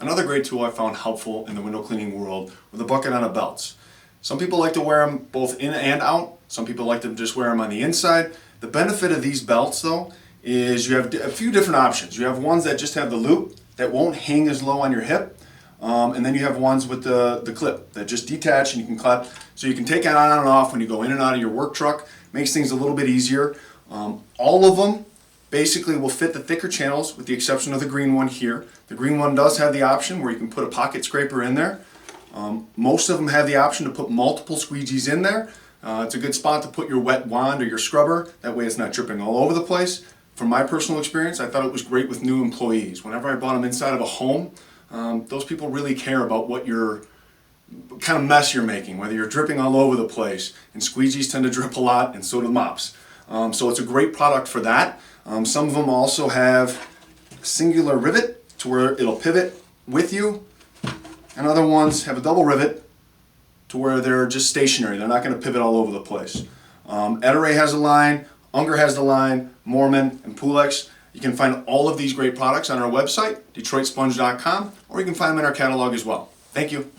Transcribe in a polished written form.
Another great tool I found helpful in the window cleaning world were the bucket on a belts. Some people like to wear them both in and out. Some people like to just wear them on the inside. The benefit of these belts though is you have a few different options. You have ones that just have the loop that won't hang as low on your hip. And then you have ones with the clip that just detach and you can clap. So you can take it on and off when you go in and out of your work truck. Makes things a little bit easier. All of them basically will fit the thicker channels with the exception of the green one here. The green one does have the option where you can put a pocket scraper in there. Most of them have the option to put multiple squeegees in there. It's a good spot to put your wet wand or your scrubber. That way it's not dripping all over the place. From my personal experience, I thought it was great with new employees. Whenever I brought them inside of a home, those people really care about what kind of mess you're making, whether you're dripping all over the place. And squeegees tend to drip a lot, and so do mops. So it's a great product for that. Some of them also have a singular rivet to where it'll pivot with you. And other ones have a double rivet to where they're just stationary. They're not going to pivot all over the place. Ettore has a line, Unger has the line, Moorman and Pulex. You can find all of these great products on our website, DetroitSponge.com, or you can find them in our catalog as well. Thank you.